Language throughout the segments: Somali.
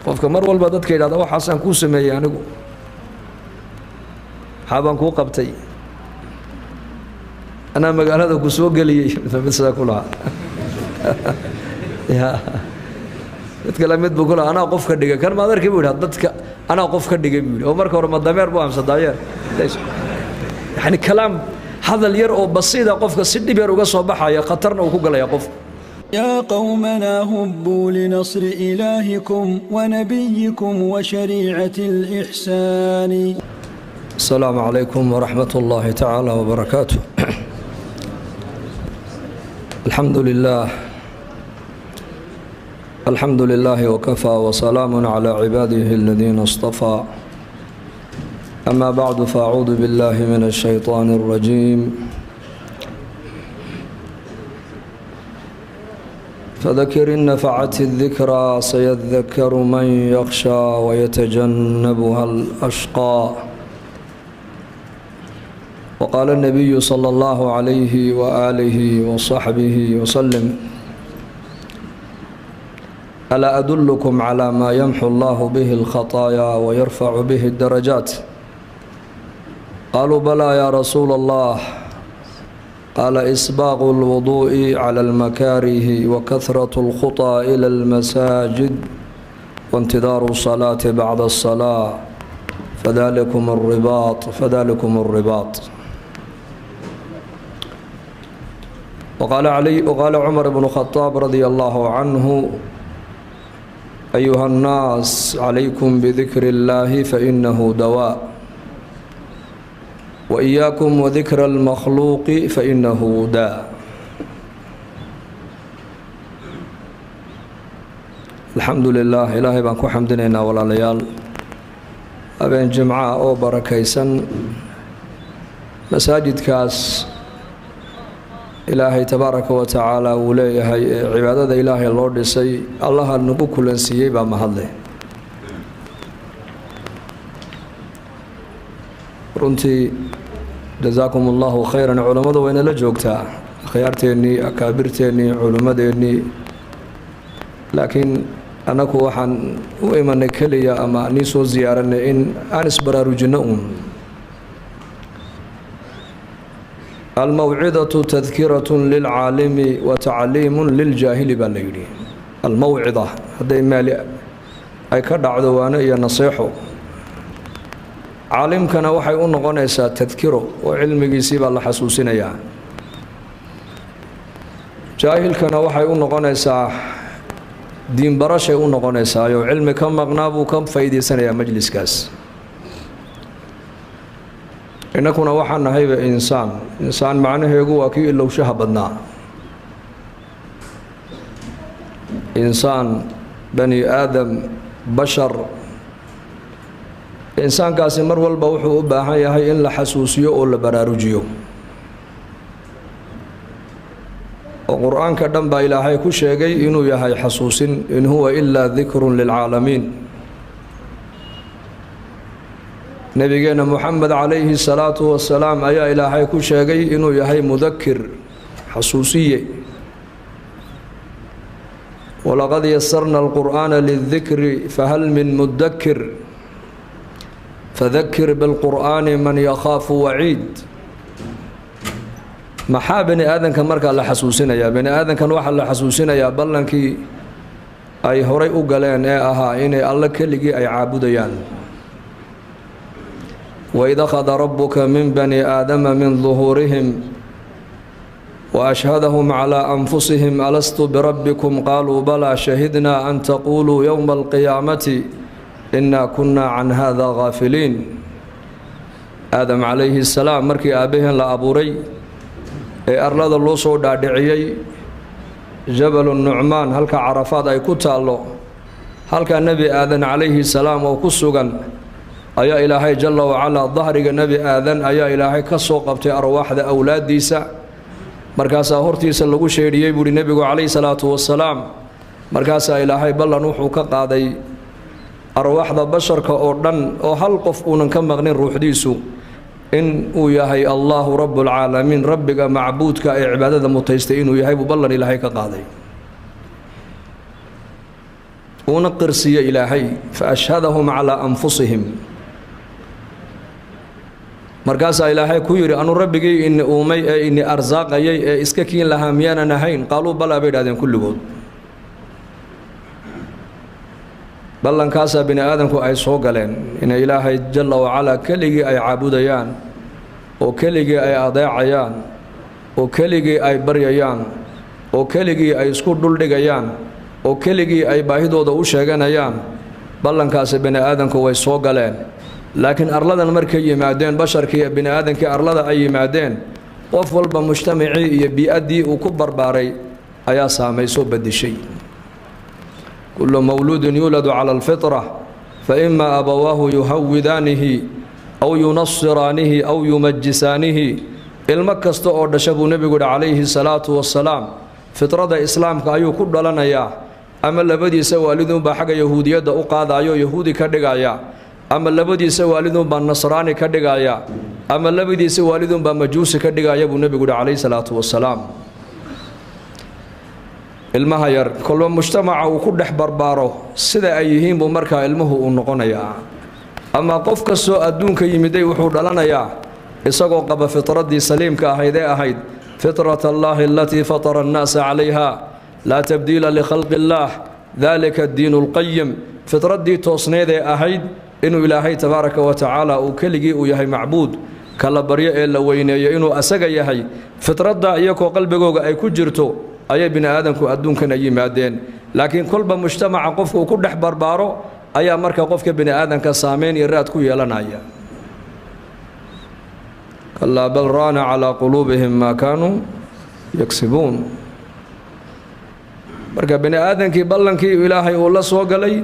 qofka mar walba dadka yiraahdo waxaan ku sameeyay anigu xabaan ku qabtay ana magaalada ku soo galiyay midba kula ya dadka la mid buu ana qof ka dhigay kan ma adarkay buu yiraahdo dadka ana qof ka dhigay buu oo marka hore ma dameer buu amsadaayeer yani kalaam hadal yar oo basiida qofka si dhib yar uga soo baxaya khatarna uu ku galaya qof يا قومنا هبوا لنصر إلهكم ونبيكم وشريعة الإحسان. السلام عليكم ورحمة الله تعالى وبركاته. الحمد لله وكفى وسلام على عباده الذين اصطفى. أما بعد فأعوذ بالله من الشيطان الرجيم. فذكر إن نفعت الذكرى سيذكر من يخشى ويتجنبها الأشقى. وقال النبي صلى الله عليه وآله وصحبه وسلم: ألا أدلكم على ما يمحو الله به الخطايا ويرفع به الدرجات؟ قالوا: بلى يا رسول الله. قال: إسباغ الوضوء على المكاره وكثرة الخطى إلى المساجد وانتظار الصلاة بعد الصلاة فذلكم الرباط. وقال عمر بن الخطاب رضي الله عنه: أيها الناس عليكم بذكر الله فإنه دواء، وإياكم وذكر المخلوق فإنه داء. الحمد لله إلهي بانكو حمدنا ولا ليال أبين جمعة أو بركيسا مساجد كاس إلهي تبارك وتعالى وليه عبادة إلهي اللورد سي الله نقو كلن سيئي بمحله runtii جزاكم الله خيرا. علماء وين لا جوجتا خيارتيني أكابرتيني علماء لكن أنا كوحن وإما نكليا أما نيسو زيارة إن أنس براروجنون. الموعظة تذكرة للعالم وتعليم للجاهل بالليل. الموعظة هذا مالي أي كرد عدوانا يا نصيحه. عالمكنا waxay u noqonaysaa tadkiro oo cilmigiisa la xasuusinaya. jaahilkana waxay u noqonaysaa diin barashay u noqonaysaa oo cilmi ka maqnaabu ka faa'iideysanaya majliskaas. inakuna waxaan nahay insaan macnaheedu waa kii ilowshaha badnaa. insaan bani aadam bashar إنسان كاسي مر والبا وحو باهان يahay in la xasuusiyo oo la baraarujiyo oo quraanka dhan baa ilaahay ku sheegay inuu yahay xasuusin in huwa illa dhikrun lil alamin. nabigeena Muhammad alayhi salatu wassalam ayaa ilaahay ku sheegay inuu yahay mudhakkir xasuusiye. ولقد يسرنا القرآن للذكر فهل من مدكر فذكر بالقرآن من يخاف وعيد. maxaa bani aadanka marka la xasuusinaya bani aadankan waxa la xasuusinaya ballankii ay horay u galeen ee ahaa inay alla keligii ay caabudayaan. wa idha khada rabbuka min bani aadama min dhuhurihim wa ashhadahum ala anfusihim alastu birabbikum qalu bala shahidna an taqulu yawma alqiyamati إنا كنا عن هذا غافلين. آدم عليه السلام مركي آبهن لأبوري أرلاد الله صو دادعيي جبل النعمان هلك عرفات أي كتالو هلك النبي آدم عليه السلام وكسوغا أيا إلهي جل وعلا ظهرك النبي آدم أيا إلهي كسوق بتي أرواح ذا أولاد ديسا مركاسا هورتيسا لغو شيريي بوري النبي عليه الصلاة والسلام مركاسا إلهي بلا نوحو كقاضي arwaaxda basharka oo dhan oo hal qof uunan ka maqnin ruuxdiisu in uu yahay Allahu Rabbul Alamin rabbiga macbuudka ee cibaadada mutaystay inuu yahay ballan Ilaahay ka qaaday. ونقرسي إلهي فأشهدهم على أنفسهم markaas ilaahay ku yiri anu rabbigay in uumay in arsaaqayay iska kiin laha miyana nahayn qaaluu bala beedadeen kulligood ballankaas bini aadanku ay soo galeen in ilaahay jalla wa ala kaligi ay caabudayaan oo kaligi ay adeecayaan oo kaligi ay baryayaan oo kaligi ay isku dhul dhigayaan oo kaligi ay baahidooda u sheeganayaan ballankaas bini aadanku way soo galeen laakiin arladan markay yimaadeen basharkii bini aadankii arlada ay yimaadeen qof walba mujtamacii iyo bi'adii uu ku barbaaray ayaa saamayso badishay kullu mawludin yuladu ala alfitra fa imma abawaahu yuhawwidaanihi aw yunassiraanihi aw yumajjisaanihi ilmo kasta oo dhasha buu nebigu calayhi salaatu wassalaam fitrada islaamka ayuu ku dhalanayaa ama labadiisa waalidunbaa xagga yahuudiyadda u qaadayo yahuudi ka dhigaya ama labadiisa waalidunbaa nasraani ka dhigaya ama labadiisa waalidunbaa majuusi ka dhigaya buu nebigu calayhi salaatu wassalaam ilmaha yar kolba mujtamaca uu ku dhex barbaaro sida ay yihiin buu markaa ilmuhu uu noqonayaa ama qof kastoo adduunka yimiday wuxuu dhalanayaa isagoo qaba fitradii saliimka ahayd ee ahayd fitrat allahi alatii fatara annaasa calayha laa tabdiila likhalqi illaah dalika addiinu alqayim fitradii toosneed ee ahayd inuu ilaahay tabaaraka wa tacaala uu keligii uu yahay macbuud kala baryo ee la weyneeyo inuu asaga yahay fitradda iyagoo qalbigooga ay ku jirto ayay bini aadanku adduunkan ay yimaadeen laakiin kolba mujtamaca qofka uu ku dhex barbaaro ayaa marka qofka bini aadanka saameyn iyo raad ku yeelanaya kallaa bal raana calaa quluubihim maa kaanuu yagsibuun marka bini aadankii ballankii ilaahay uu la soo galay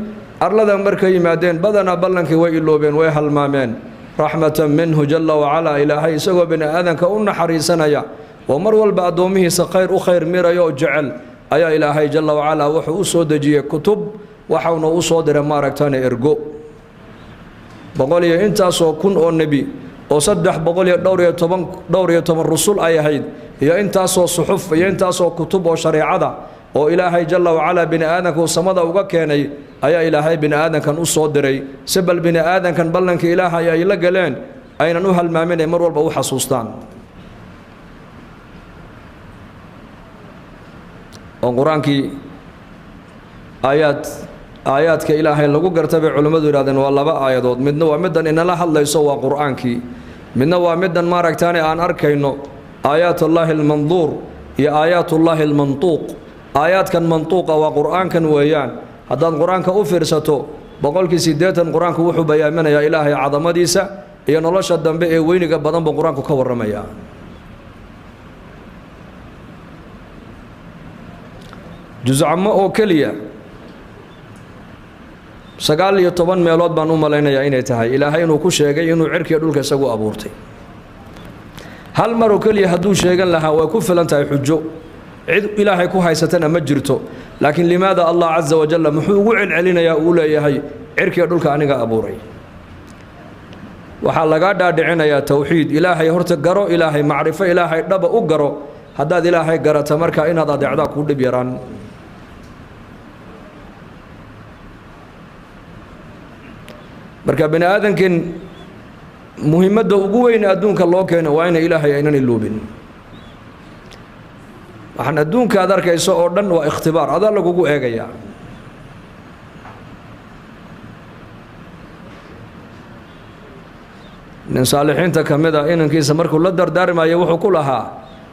arladan markay yimaadeen badanaa ballankii way iloobeen way halmaameen raxmatan minhu jalla wacalaa ilaahay isagoo bini aadanka u naxariisanaya oo mar walba addoomihiisa khayr u khayr mirayo oo jecel ayaa ilaahay jalla wacalaa wuxuu u soo dejiyey kutub waxauna u soo diray maaragtane ergo boqol iyo intaasoo kun oo nebi oo 312 rusul ay ahayd iyo intaasoo suxuf iyo intaasoo kutub oo shareecada oo ilaahay jalla wacalaa bini aadanka uu samada uga keenay ayaa ilaahay bini aadankan u soo diray si bal bini aadankan ballankii ilaahay ay la galeen aynan u halmaamin mar walba u xasuustaan oo quraankii aayaadka ilaahay lagu gartabay culimadu yiraahdeen waa laba aayadood midna waa midan inala hadlayso waa quraankii midna waa midan maaragtaane aan arkayno aayaatullaahi almanduur iyo aayaatullaahi almantuuq aayaadkan mantuuqa waa quraankan weeyaan haddaad quraanka u fiirsato 80% quraanku wuxuu bayaaminayaa ilaahay cadamadiisa iyo nolosha dambe ee weyniga badan buu quraanku ka warramayaa juz'amo oo kaliya 19 meelood baan u malaynayaa inay tahay ilaahay inuu ku sheegay inuu cirkiga dhulka isagu abuurtay hal mar oo kaliya hadduu sheegan lahaa way ku filan tahay xujo cid ilaahay ku haysatana ma jirto laakiin limaada allah azza wa jalla muxuu ugu celcelinayaa uu leeyahay cirkiga dhulka aniga abuuray waxa laga dhaadhicinayaa tawxiid ilaahay horta garo ilaahay macrifo ilaahay dhaba u garo haddaad ilaahay garata marka inaad adeecda ku dhib yaraan marka bini aadankan muhiimadda ugu weyn adduunka loo keenay waa in ilaahay aynan iloobin waxaan adduunka aad arkayso oo dhan waa ikhtibaar adaa lagugu eegayaa nin saalixiinta ka mid ah inankiisa markuu la dardaarmayo wuxuu ku lahaa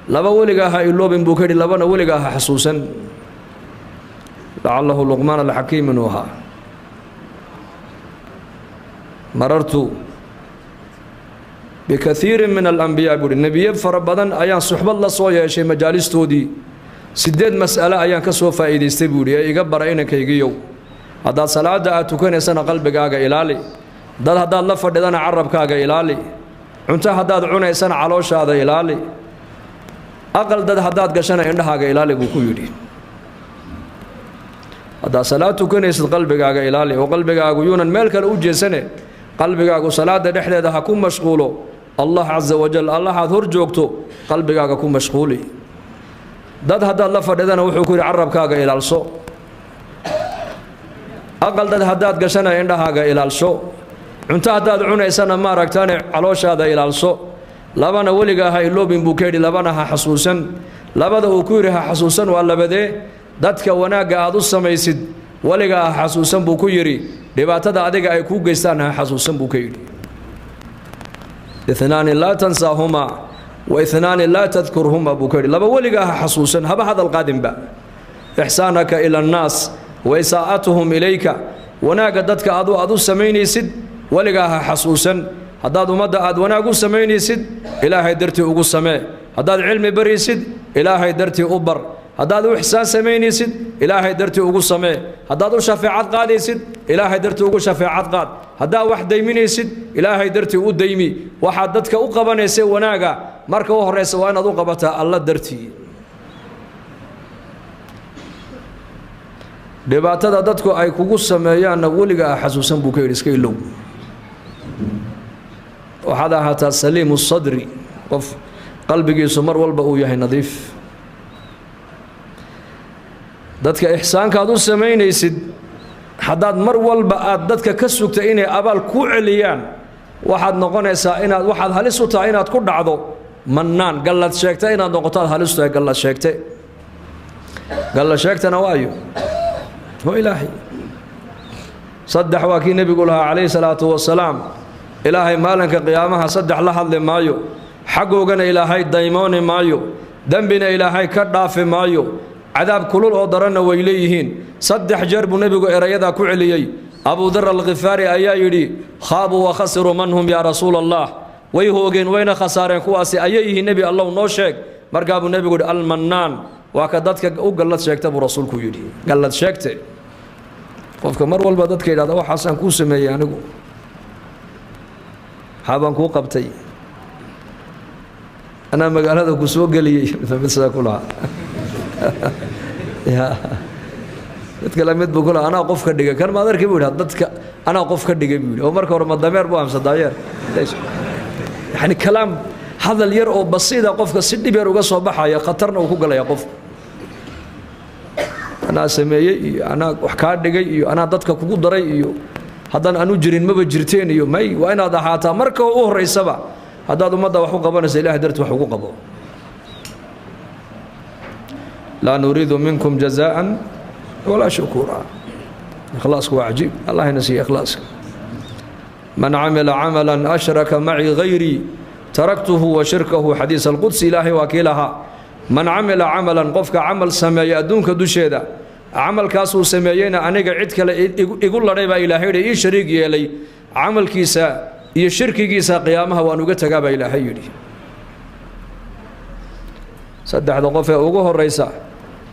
laba weliga ha iloobin buu ka yidhi labana weliga ha xasuusan lacalahu luqmaan alxakiim inuu ahaa marartu bikathiirin min alambiyaa buuhi nebiye fara badan ayaan suxbad la soo yeeshay majaalistoodii 8 mas'alo ayaan ka soo faa'iidaystay buuhi ee iga bara inankaygiyow haddaad salaada aad tukanaysana qalbigaaga ilaali dad haddaad la fadhidana carabkaaga ilaali cunto haddaad cunaysana calooshaada ilaali aqal dad haddaad gashana indhahaaga ilaali buu ku yidhi haddaad salaad tukanaysid qalbigaaga ilaali oo qalbigaagu yuunan meel kale u jeesane qalbigaagu salaada dhexdeeda ha ku mashquulo allah azza wa jalla allah aad hor joogto qalbigaaga ku mashquuli dad haddaad la fadhidana wuxuu ku yidhi carabkaaga ilaalso aqal dad haddaad gashana indhahaaga ilaalsho cunto haddaad cunaysana ma aragtaane calooshaada ilaalsho labana weligaa ha iloobin buu ka yidhi labana ha xasuusan labada uu ku yidhi ha xasuusan waa labadee dadka wanaagga aad u samaysid weligaa ha xasuusan buu ku yidhi dhibaatada adiga ay kuu geystaan ha xasuusan buu ka yidhi اثنان لا تنساهما واثنان لا تذكرهما buu ka yidhi laba weligaa ha xasuusan haba hadal qaadinba ixsaanaka ila annaas وإساءتهم إليك وناقة دتك أدو سميني سد ولقاها حسوسا هداد مدى أد وناقو سميني سد إلهي درتي أقو سمي هداد علمي بري سد إلهي درتي أبر هداد إحسان سميني سد إلهي درتي أقو سمي هداد شفاعات قادي سد إلهي درتي أقو شفاعات قاد هداد واحد ديميني سد إلهي درتي أقو ديمي واحد دتك أقباني سي وناقة ماركا وحريس وانا دو قبتا الله درتي dhibaatada dadku ay kugu sameeyaan waliga xasuusan buu ka yiri iska ilow waxaad ahaataa saliimu sadri qof qalbigiisu mar walba uu yahay nadiif dadka ihsaanka aad u sameynaysid haddaad mar walba aad dadka ka sugta inay abaal ku celiyaan waxaad noqonaysaa inaad waxaad halis u tahay inaad ku dhacdo mannaan gallad sheegtay inaad noqoto halis u tahay gallad sheegtana waayo وإلهي صدح واكي نبي قولها عليه الصلاة والسلام إلهي مالك قيامها صدح لحظ مايو حقوقنا إلهي دايمون مايو ذنبنا إلهي كرداف مايو عذاب كل الأضرنا وإليهين صدح جرب نبي قول إريدا كعليي أبو ذر الغفاري أيايري خابوا وخسروا منهم يا رسول الله ويهوغين وين خسارين كواسي أييه نبي الله نوشك مرقاب النبي قول المنان وكدتك قلت شيكت أبو رسولك يدي قلت شيكت qofka mar walba dadka yiraahdo waxaan ku sameeyay anigu haban ku qabtay ana magaalada ku soo galiyay fabisa kula ya dadka la mid buu kula ana qof ka dhigay kan ma adarkii buu yiraahdo dadka ana qof ka dhigay buu oo marka hore madameer buu amsa daayeer yani kalaam hadal yar oo basiida qofka si dhib yar uga soo baxaya khatarna uu ku galaya qof أنا سمية أنا وحكار دقي أنا ضدك كوكو دري هذا أنا جرين ما بجرتين ماي وأنا هذا حاتا مركو أهر السبع هذا مدة وحقوق بنا سلاح درت وحقوق به لا نريد منكم جزاء ولا شكورا إخلاص هو عجيب الله ينسي إخلاصك من عمل عملا أشرك معي غيري تركته وشركه حديث القدس إلهي وكيلها من عمل عملا قفك عمل سمايا أدونك دوشيدا عمل كاسو سمايينا أنيق عدك يقول لريبا إلهي إيه شريك يلي عمل كيسا إيه شرك كيسا قيامها وأنوغتك أبا إلهي يلي صدح دقفة أوغوه الرئيسة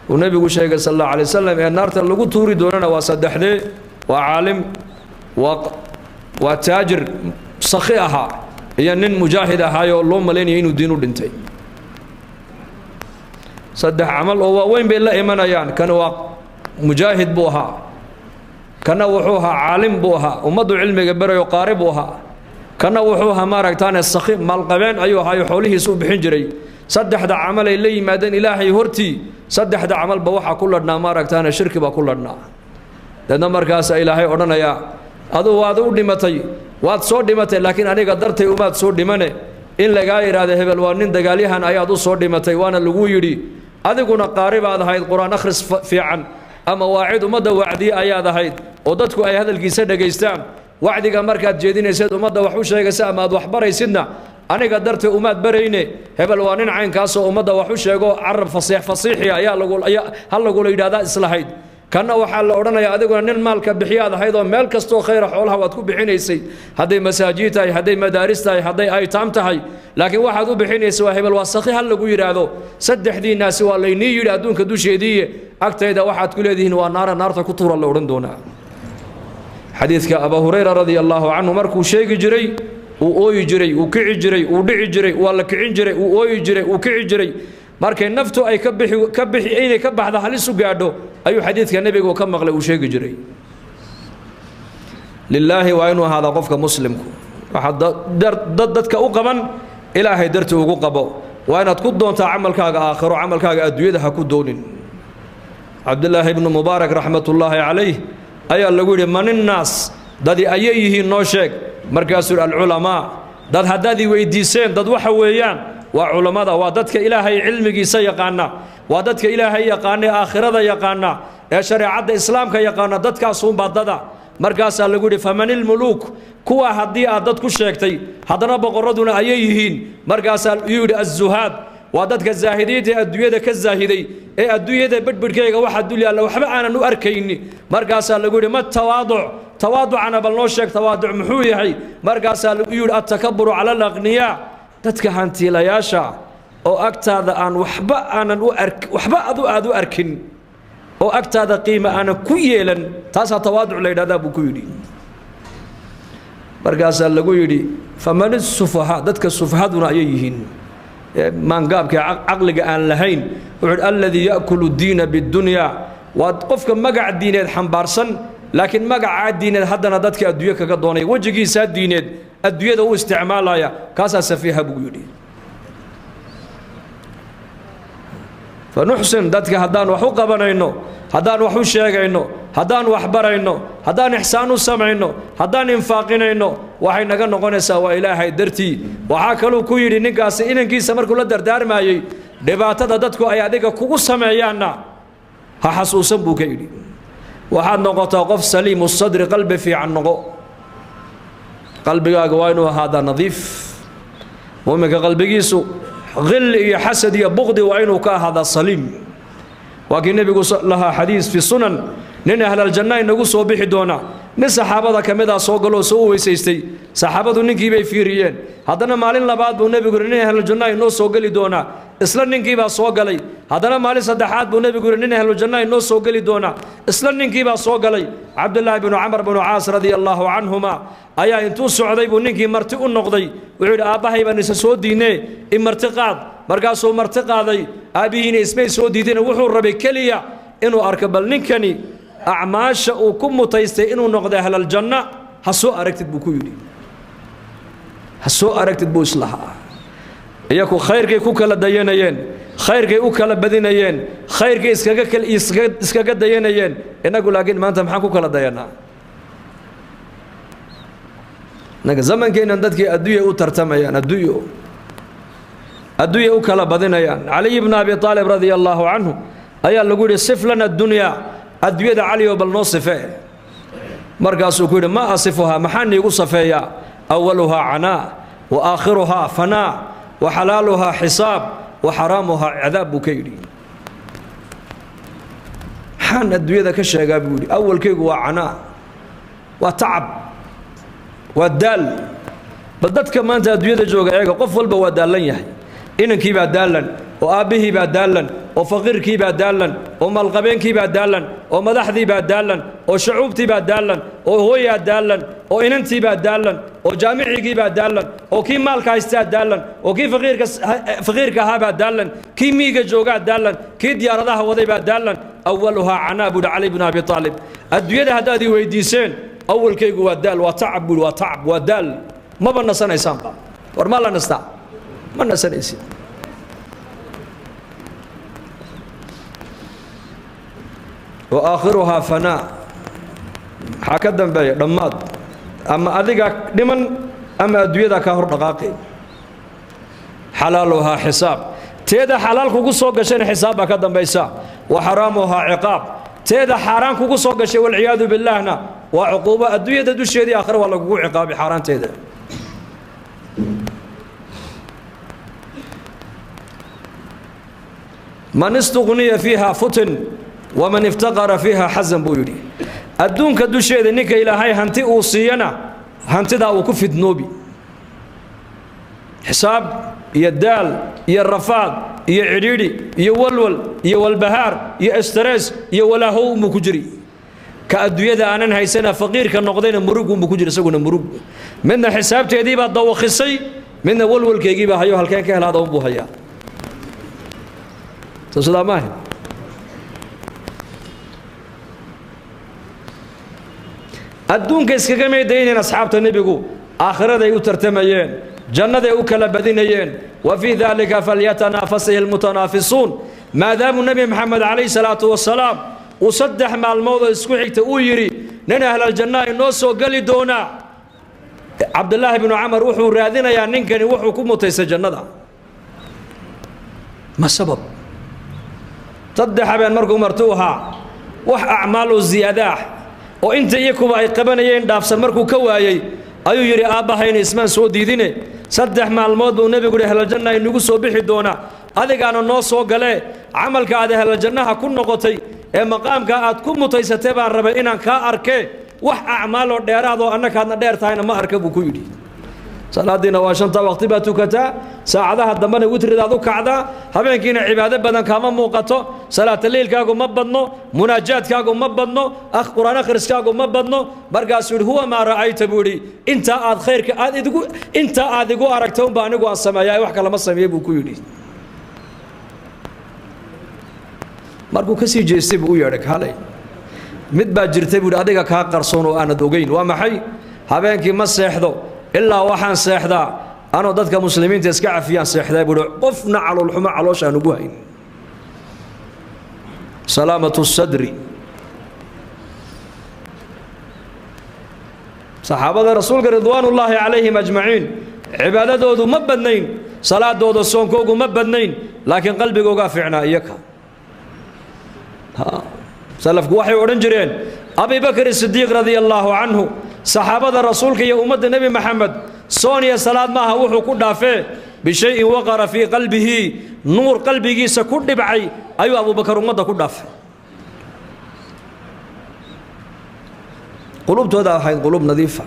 ونبي قشيق صلى الله عليه وسلم إن نارت اللقو توري دوننا وصدح لي وعالم وتاجر صخيئها هي نن مجاهدة هاي اللهم لين ينو دينو دنتي صدح عمل هو وين بين الله إيمانيان كانوا مجاهد بوها كانوا وحوها عالم بوها ومضوا علم جبر يقاربوها كانوا وحوها ما ركتان السخيم مال قبين أيوه هاي حوله سوء بحنجري صدح ده عمل اللي مادن إلهي هرتي صدح ده عمل بوحة كلنا ما ركتان الشرك بكلنا لأن مركز إلهي أرنا يا هذا دمتي واد صور دمتي لكن أنا قدرت وما صور دمنه إن لقاير هذا هبل وانين دقاليها أياد صور دمتي وانا لقويري أذكرنا قارب هذا هاي القرآن أخرس في عن أما واعد ومدى وعدي أياد هاي وضدك أي هذا الجسد جيستان وعدك مركز جديد يسد ومدى وحوش يجسام ما دوحبر يسدنا أنا قدرت أمات بريني هبل وانين عين كاسو ومدى وحوش يجو عرب فصيح يا لقول هل لقول إذا إصلاحيد كان وحال أورنا يا أذكر أن المال كبحياة هيدا مال كستو خير حولها وتكون بحينيسي هذي مساجد هاي هذي مدارس هاي هذي أيتام هاي لكن واحد بحينيسي وهي بالوسخي هل لقوا يرادو صدح دي الناس واللي يرادون كدوش يديه أكتر إذا واحد كل يدين نار تكتور الله ورندونا حديث أبا هريرة رضي الله عنه مركو شيء جري وأوي جري وكعي جري ودعي جري ولا كعين جري وأوي جري وكعي جري markay naftu ay ka bixi inay ka baxdo halis u gaadho ayuu xadiidka nabiga ka maqlay uu sheegi jiray lillahi wa inuu hada qofka muslimku waxa dadka u qaban ilaahay dartii ugu qabo waa inaad ku doontaa amalkaaga aakhiro amalkaaga adduunyada ha ku doonin Abdullah ibn Mubarak rahmatullahi alayhi ayaa lagu yidhi maninnaas dadi ayay yihiin noo sheeg markaasuu yidhi alculamaa dad haddaad i weydiiseen dad waxa weeyaan waa culammada waa dadka ilaahay cilmigiisa yaqaana waa dadka ilaahay yaqaana ee aakhirada yaqaana ee shareecadda islaamka yaqaana dadkaasuunbaa dada markaasaa lagu yidhi famanilmuluuk kuwa haddii aad dad ku sheegtay haddana boqorraduna ayay yihiin markaasaa yuu yidhi azuhaad waa dadka zaahidiinta ee adduunyada ka zaahiday ee adduunyada bedhbidhkayga waxa dul yaalla waxba aanan u arkayni markaasaa lagu yidhi ma tawaaduc tawaaducana bal noo sheeg tawaaduc muxuu yahay markaasaa lagu yidhi attakaburu cala alaqniyaa dadka hantiilayaasha oo agtaada aan waxba aanan u waxba aad u arkin oo agtaada qiimo aanan ku yeelan taasaa tawaaduc la yidhahdaa buu ku yidhi markaasaa lagu yidhi faman isufahaa dadka sufahaduna ayay yihiin maangaabka caqliga aan lahayn wuxuu alladii yaakulu diina biddunyaa waa qofka magac diineed xambaarsan laakiin magacaa diineed haddana dadka adduunyo kaga doonaya wejigiisaa diineed adduunyada u isticmaalaya kaasaa safiiha buu yidhi fanuxsin dadka haddaan wax u qabanayno haddaan wax u sheegayno haddaan wax barayno haddaan ixsaan u samayno haddaan infaaqinayno waxay naga noqonaysaa waa ilaahay dartii waxaa kaluu ku yidhi ninkaasi inankiisa markuu la dardaarmaayey dhibaatada dadku ay adiga kugu sameeyaanna ha xasuusan buu ka yidhi waxaad noqotaa qof saliimu sadri qalbi fiican noqo qalbigaaga waa inuu ahaadaa nadiif mu'minka qalbigiisu غل iyo xasad iyo buqdi waa inuu ka ahaadaa saliim waa kii nebigu lahaa xadiis fi sunan nin ahlaljanna inagu soo bixi doona nin saxaabada ka mid ah soo galoo soo weysaystay saxaabadu ninkii bay fiiriyeen haddana maalin labaad buu nebigu yidhi nin ahlaljanna inoo soo geli doona isla ninkii baa soo galay haddana maalin saddexaad buu nebigu yidhi nin ahlaljanna inoo soo geli doona isla ninkii baa soo galay cabdullaahi binu camar binu caas radia allaahu canhuma ayaa intuu socday buu ninkii marti u noqday wuxuu yidhi aabbahay baan isa soo diinee in marti qaad markaasuu marti qaaday aabbihiina ismay soo diideen wuxuu rabay keliya inuu arko bal ninkani acmaasha uu ku mutaystay inuu noqdo ahlaljanna ha soo aragtid buu ku yidhi ha soo aragtid buu islahaa iyaku khayrkay ku kala dayanayeen khayrkay u kala badinayeen khayrkay iskaga dayanayeen innagu laakiin maanta maxaan ku kala dayanaa naga zamankeennan dadkii adduunya u tartamayaan adduunya u kala badinayaan caliy ibn abi aalib radia allaahu canhu ayaa lagu yidhi sif lana adunyaa adduunyada caliyo bal noo sifee markaasuu ku yidhi ma asifuhaa maxaa niigu safeeyaa awaluhaa canaa wa aakhiruhaa fanaa wa xalaaluhaa xisaab wa xaraamuhaa cadaab buu ka yidhi maxaan adduunyada ka sheegaa buu yidhi awalkaygu waa canaa waa tacab waa daal bal dadka maanta adduunyada jooga eega qof walba waa daallan yahay inankii baa daallan oo aabbihii baa daallan oo faqiirkii baa daallan oo maalqabeenkii baa daallan oo madaxdii baa daallan oo shucuubtii baa daallan oo hooyaa daallan oo inantii baa daallan oo jaamicigii baa daallan oo kii maalka haystaa daallan oo kii faqiirka ahaa baa daallan kii miiga joogaa daallan kii diyaaradaha waday baa daallan awaluhaa canaa buuhi cali bnu abi aalib adduunyada haddaad ii weydiiseen awalkaygu waa daal waa tacab buuhi waa tacab waa daal maba nasanaysaanba war maa la nastaa ma nasanaysid wa aakhiruhaa fanaa maxaa ka dambeeya dhammaad ama adiga dhiman ama adduunyada ka hor dhaqaaqi xalaaluhaa xisaab teeda xalaal kugu soo gashayna xisaab baa ka dambaysa wa xaraamuhaa ciqaab teeda xaaraan kugu soo gashay walciyaadu billaahna waa cuquubo adduunyada dusheedii aakhira waa lagugu ciqaabi xaaraanteeda man istuqniya fiiha futin waman iftaqara fiiha xasan buu yidhi adduunka dusheeda ninka ilaahay hanti uu siiyana hantidaa uu ku fidnoobi xisaab iyo daal iyo rafaad iyo cidhiidhi iyo walwal iyo walbahaar iyo stress iyo walaahow unbuu ku jiri ka adduunyada aanan haysana faqiirka noqdayna murug unbuu ku jira isaguna murug midna xisaabteedii baa dawakhisay midna walwalkeygii baa hayo halkeen ka helaada unbuu hayaa soo sidaa maaha adduunka iskaga meedayneen asxaabta nebigu aakhiraday u tartamayeen jannaday u kala badinayeen wa fii daalika falyatanaafasahi almutanaafisuun maadaamuu nebi maxamed calayhi salaatu wasalaam uu 3 maalmoodoo isku xigta uu yidhi nin ahlal janna inoo soo gali doona Abdullah ibn Umar wuxuu raadinayaa ninkani wuxuu ku mutaysay jannada ma sabab saddex habeen markuu martuuha wax acmaal ziyaadah oo inta iyakuba ay qabanayeen dhaafsan markuu ka waayay ayuu yiri aabahayna ismaan soo diidine saddex maalmood buu nabigu ahlal janna inagu soo bixi doona adigaana noo soo gale amalka aad ahlal jannaha ku noqotay ee maqaamka aad ku mutaysatay baan rabay inaan ka arkay wax acmaal oo dheeraad oo annakaadna dheer tahayna ma arka buu ku yiri salaadina waa shanta waqti baa tukata saacadaha dambana witridaad u kacda habeenkiina cibaado badan kama muuqato salaata leelkaagu ma badno munaajaadkaagu ma badno quraan akhriskaagu ma badno markaas uu huwa ma raayta buuri inta aad khayrka aad igu aragtay baa anigu aan sameeyay wax kale ma sameeyay buu ku yiri markuu ka sii jeestay buu yeedhay halay mid baa jirtay buu adiga ka qarsoon oo aanad ogeyn waa maxay habeenkii ma seexdo ilaa waxaan seexdaa anoo dadka muslimiinta iska cafiyaan seexday buu qofna calool xumo calooshaan ugu hayn salaamatu sadri saxaabada rasuulka ridwaanullaahi calayhim ajmaciin cibaadadoodu ma badnayn salaadooda soonkoogu ma badnayn laakiin qalbigooga fiicnaa iyaka salafku waxay oran jireen Abi Bakr as-Siddiq radiyallahu anhu saxaabada rasuulka iyo ummadda nabi Muhammad sooniya salaad maaha wuxuu ku dhaafay bishay waqara fi qalbihi nuur qalbigiisa ku dhibcay ayuu Abu Bakr ummadda ku dhaafay qulubtooda waxay qulub nadiifa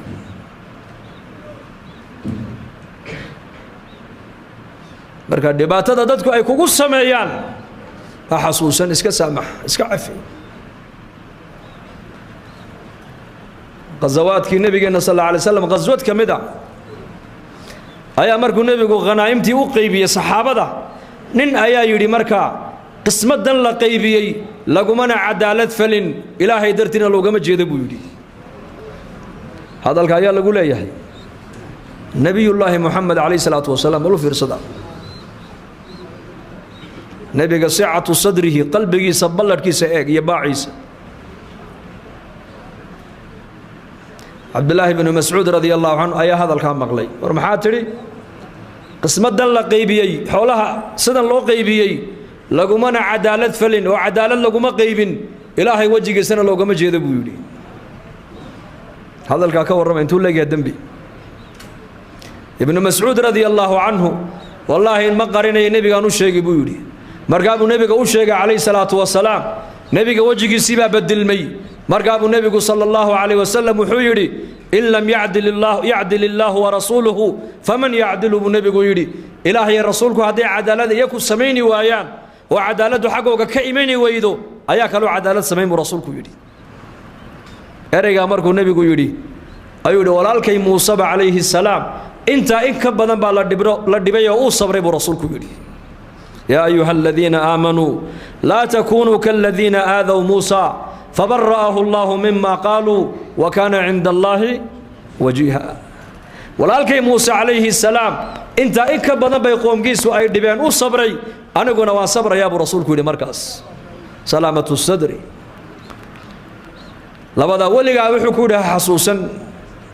marka dhibaatada dadku ay kugu sameeyaan xasuusan iska saamax iska cafi qazawaadkii nabigeena sallallahu alayhi wasallam qazwad kamida ayaa markuu nabigu qanaa'imtii u qaybiyay saxaabada nin ayaa yiri marka qismadan la qaybiyay lagumana cadaalad falin ilaahay dartina loogama jeedo buu yiri hadalka ayaa lagu leeyahay nabiyullaahi muhammad alayhi salaatu wasalaam wal fiirsada nabiga sa'atu sadrihi qalbigiisa balladkiisa eeg iyo baaciisa Abdullah ibn Mas'ud radiyallahu anhu ayaa hadalka maqlay war maxaa tiri qismadan la qaybiyay xoolaha sidan loo qaybiyay lagumana cadaalad falin oo cadaalad laguma qaybin ilaahay wajigiisana loogama jeedo buu yiri hadalka ka warramay intuu leeyahay dambi ibn Mas'ud radiyallahu anhu wallahi ma qarinay nabiga uu sheegay buu yiri markaa buu nabiga u sheegay alayhi salaatu wasalaam nabiga wajigiisii baa beddelmay markaa buu nabigu sallallahu alayhi wasallam wuxuu yiri in lam ya'dil Allah wa rasuluhu faman ya'dilu bu nabigu yiri ilaahay rasuulku haday cadaalad iyaku sameeyni waayaan oo cadaaladu xaqooga ka iimayni waydo ayaa kale cadaalad sameeyay buu rasuulku yiri ereyga markuu nabigu yiri ayuu yiri walaalkay Muusa alayhi salaam inta in ka badan baa la dhibay oo uu sabray buu rasuulku yiri يا أيها الذين آمنوا لا تكونوا كالذين آذوا موسى فبرأه الله مما قالوا وكان عند الله وجيها ولكن موسى عليه السلام انت إنك بدن بيقوم جيسو أي دبيان صبري أنا قلنا وصبر يا أبو رسولك لمركز سلامة الصدر لبدا ولغا وحكوده حسوسا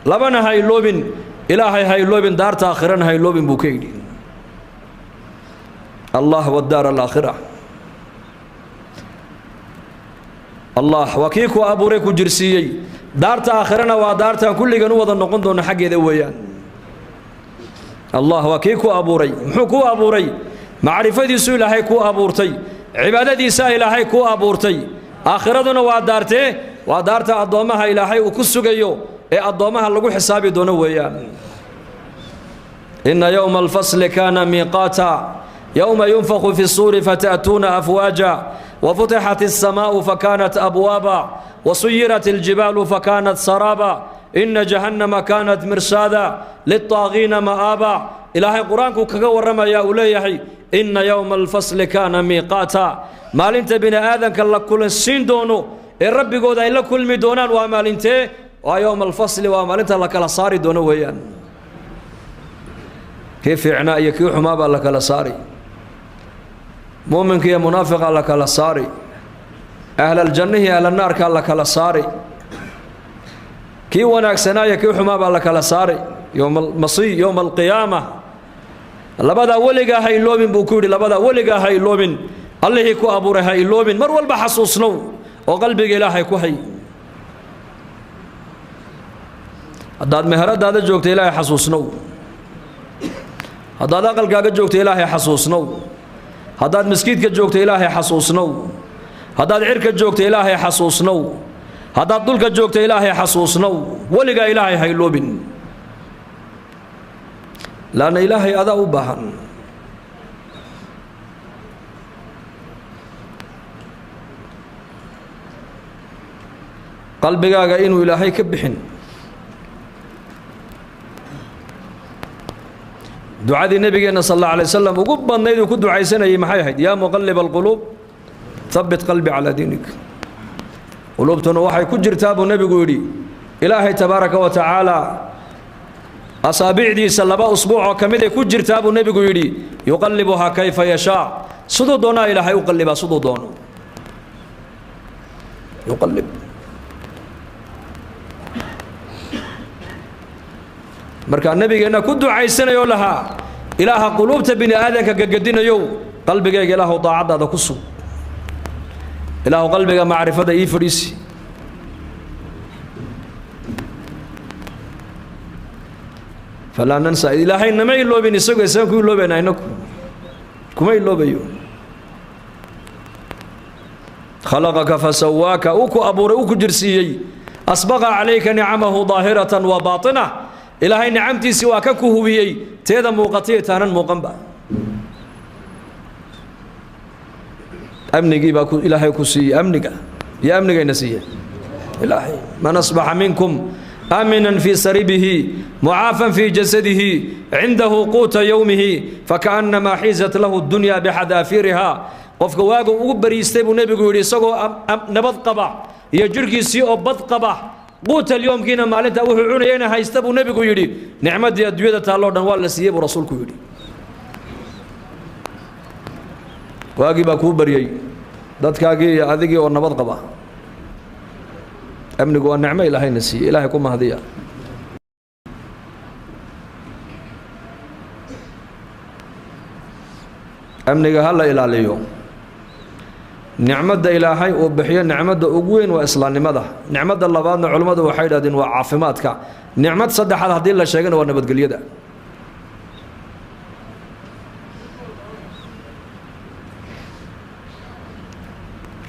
لبنا هاي لوبن إلهي هاي لوبن دارت آخرا هاي لوبن بوكيدي الله والدار الآخرة الله وكيكو أبو ريكو جرسيي دارت آخرنا ودارت كل جنوة النقند دون حق ذويان الله وكيكو أبو ري محكو أبو ري معرفة سؤال هاي كو أبورتي عبادة سائلة هاي كو أبورتي آخرتنا ودارت أضامها إلى هاي وكسو جيو أضامها لقو حسابي دون ويان إن يوم الفصل كان ميقاتا يوم ينفخ في الصور فتأتون أفواجا وفتحت السماء فكانت أبوابا وسيرت الجبال فكانت سرابا إن جهنم كانت مرصادا للطاغين مآبا إلهي قرآنك كغورما يا أوليحي إن يوم الفصل كان ميقاتا مال انت بنا آذن كالله كل السين دونو الرب قودا إلا كل مدونان ومال انت ويوم الفصل ومال انت لك لصاري دونو ويان كيف عنائك يحمابا لك لصاري مؤمنك يا منافق لك لصاري أهل الجنة أهل النار كان لك لصاري كي وناكسنايا كي حما بالكلا ساري يوم المصير يوم القيامة لبدا ولغا هاي لوبين بوكودي لبدا ولغا هاي لوبين الله يكو أبوره هاي لوبين مر والبا حسوسنو وقلبك إلهي كو هاي هداد مهرد هذا جوكت إلهي حسوسنو هداد أقل جوكت إلهي حسوسنو هداد مسكيت جوكت إلهي حسوسنو هداد عرك جوكت إلهي حسوسنو هداد دلك جوكت إلهي حسوسنو ولغا إلهي هاي لوبين لأن إلهي أذى أباهن قلبك إنه إلهي كبحن دعاء النبي صلى الله عليه وسلم وقبا نيدو كدو عيسنا يمحيحد يا مقلب القلوب ثبت قلبي على دينك قلوبتنا وحي كجر تابو النبي قولي إلهي تبارك وتعالى أصابع دي سلبا أسبوع كمدة كجر تابو النبي قولي يقلبها كيف يشاء صدو دونا إلهي يقلبها صدو دونا يقلب marka nabigeena ku ducaysanayo laha ilaaha qulubta bini aadanka gagadinayo qalbigayga ilaahu daacadaada ku sug ilaahu qalbiga maarifada ii fadhiisi fala nansa ilaahay nama iloobin isagu isaan ku iloobayna kuma iloobayo khalaqaka fasawaka uku abure uku jirsiyay asbaqa alayka ni'amahu zahiratan wa batinah إلهي نعمتي سواك كهوبيي تيدا موقتي تانا موقنبا أمني باكو إلهي كسي أمنك يا أمنك نسيه إلهي من أصبح منكم آمنا في سربه معافا في جسده عنده قوت يومه فكأنما حيزت له الدنيا بحذافيرها قفك واقو أقبري يستيبو نبي قولي سقو نبض قبع يجركي سيئو بض قبع قوت اليوم كنا مالتها وحعون ينا هايستبو نبي يدي نعمة دي أدوية تعالى نوال لسيب ورسولك يدي واجب أكوبر يي دتك أجي هذيك والنبض قبا أمن جوا النعمة إلهي نسي إلهي كم هذية أمن جهلا إلى اليوم نعمة إلهي وبحيا نعمة أقوين وإصلان لماذا نعمة الله بعضنا علماء وحيدة وعافماتك نعمة صدح هذا هدين لا شيء ونبت قليدا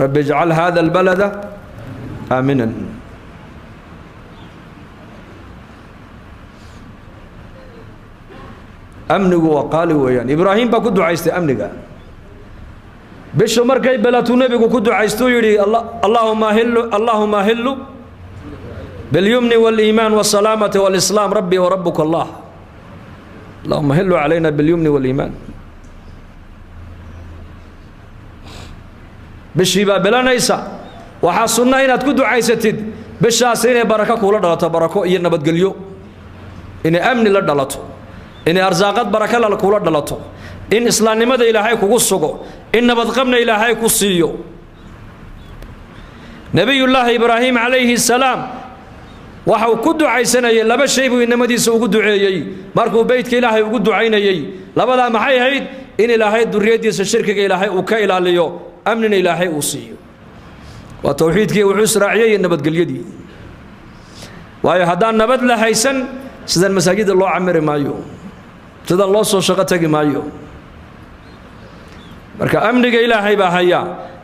رب اجعل هذا البلد آمنا أمنه وقالوا ويان إبراهيم بكد عايزت أمنك بشو مركي بلاتو نبي كدو عايزتو يري اللهم هل باليمن والإيمان والسلامة والإسلام ربي وربك الله اللهم هل علينا باليمن والإيمان بشيبا بلا نيسا وحاسونا هنا تكدو عايزتد بشاسين بركة كولا دلتا بركة إينا بدقليو إني أمن لدلتو إني أرزاقات بركة لكولا دلتو إن إسلام ماذا إلهي كوسوغو إن بدقمنا إلهي كوسيو نبي الله إبراهيم عليه السلام وحو كدو عيسنا لبا شيبو إنما دي سو كدو عيي ماركو بيتك إلهي وكدو عيني لبا دا محاي هيد إن إلهي دريد ديس الشركة إلهي وكا إلهي أمن إلهي أوصيو وتوحيدك وعسر عيي إن بدقل يدي وهي هدان نبد لهيسن سيدان مساجد الله عمر مايو سيدان الله سو شغتك مايو marka amniga ilaahay baa haya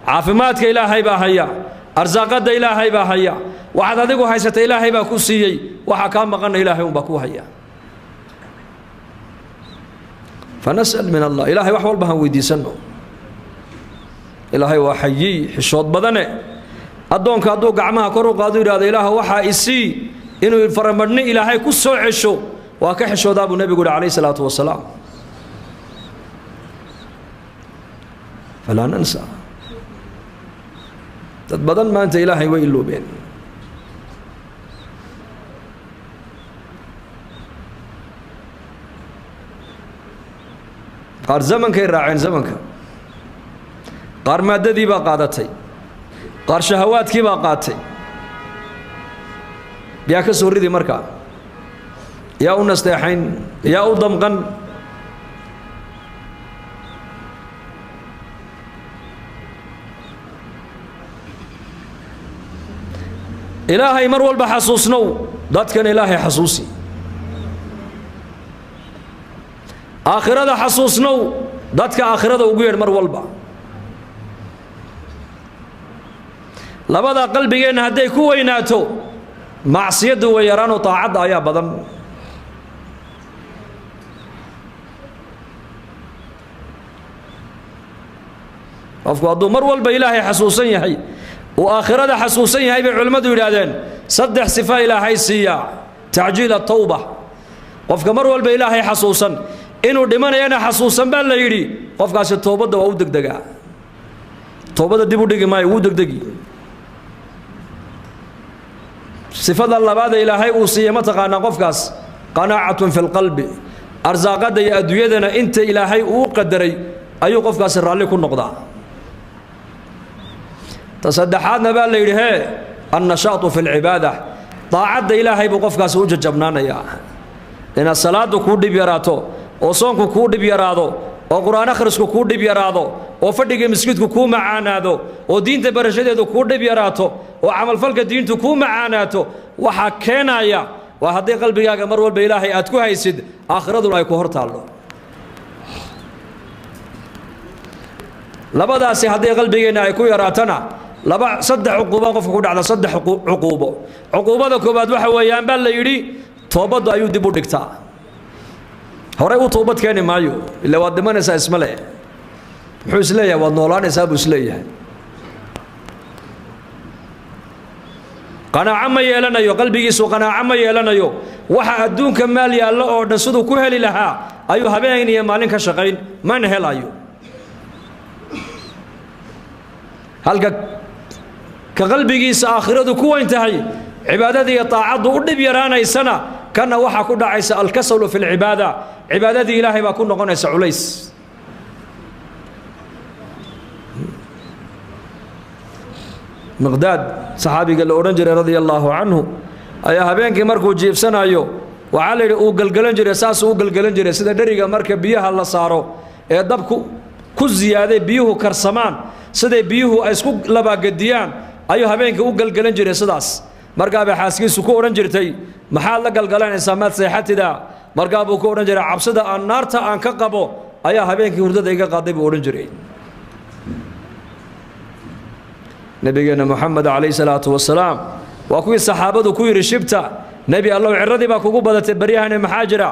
caafimaadka ilaahay baa haya arsaaqada ilaahay baa haya waxaad adigu haysata ilaahay baa ku siiyay waxa ka maqan ilaahay un baa ku haya fanasal min allah ilaahay wax walba han weydiisano ilaahay waa hayyi xishood badane adoonka adoo gacmaha kor u qaado iraada ilaahay waxa isii inuu faramadni ilaahay ku soo cesho waa ka xishooda abu nabiga kaleey salaatu wasalaam فلا ننسى تتبدل ما أنت إلهي وإلو بين قار زمن كي راعين زمنك قار مادة دي باقادتي قار شهوات كي باقاتي yaa ka soo ridi markaa yaa u nasteexayn yaa u damqan ilaahay mar walba xasuusnow dadkan ilaahay xasuusi aakhirada xasuusnow dadka aakhirada ugu yeedh mar walba labada qalbigeenna hadday ku weynaato macsiyaddu way yaraanoo taacadda ayaa badan qofku hadduu mar walba ilaahay xasuusan yahay uu aakhirada xasuusan yahay bay culimmadu yidhaahdeen saddex sifa ilaahay siiya tacjiil atawba qofka mar walba ilaahay xasuusan inuu dhimanayana xasuusan baa la yidhi qofkaasi toobadda waa u degdegaa toobadda dib u dhigi maayo wuu degdegi sifada labaad ee ilaahay uu siiyey ma taqaanaa qofkaas qanaacatun fi lqalbi arsaaqadda iyo adduunyadana inta ilaahay uu qadaray ayuu qofkaasi raalli ku noqdaa تصدحاتنا بقى اللي يريه النشاط في العبادة طاعة إلهي بقفك سوج جبنانا يا لأن الصلاة كود بيراتو وصونك كود بيرادو وقرآن أخرسك كود بيرادو وفردك مسكتك كو معانادو ودين تبرشده كود بيراتو وعمل فلك دين تكو معاناتو وحكينا يا وهدي قلبي يا مرول بإلهي أتكو هيسد آخرته لا يكون هرتالو لبدا سي هدي قلبي يكو يراتنا لبا صدح عقوبة قف كود على صدح عقوبة عقوبة كوباد waxa weeyaan baa la yiri toobadu ayuu dib u dhigtaa hore uu toobad keenay maayo illa waa dhimanaysa ismale wuxuu isleeyahay waa noolaanaysa buu isleeyahay qanaaca ma yeelanayo qalbigiisu qanaaca ma yeelanayo waxa adduunka maal yaalo oo dhan sidoo ku heli lahaa ayuu habeen iyo maalin ka shaqayn man helayo halka ka qalbigiisa aakhiradu ku weyntahay cibaadada iyo taacadu u dhib yaraanaysana kana waxa ku dhacaysa alkasalu fil cibaada cibaadada ilaahay baa ku noqonaysa culays miqdaad saxaabiga la oran jiray radiyallahu anhu ayaa habeenkii markuu jiibsanayo waxa la yiri uu galgalan jiray saas uu galgalan jiray sida dhariga marka biyaha la saaro ee dabku ku ziyaaday biyuhu karsamaan sida biyuhu ay isku laba gadiyaan ayuu habeenkii u galgalan jiray sidaas markaa bay xaaskiisu ku oran jirtay maxaa la galgalanaysaa maad seexatida markaa buu ku oran jiray cabsida aan naarta aan ka qabo ayaa habeenkii hurdada iga qaaday buu oran jiray nabigeena maxamed alayhi salaatu wasalaam waa kuwii saxaabadu ku yiri shibta nabi allah ciradii baa kugu badatay baryahan maxaa jira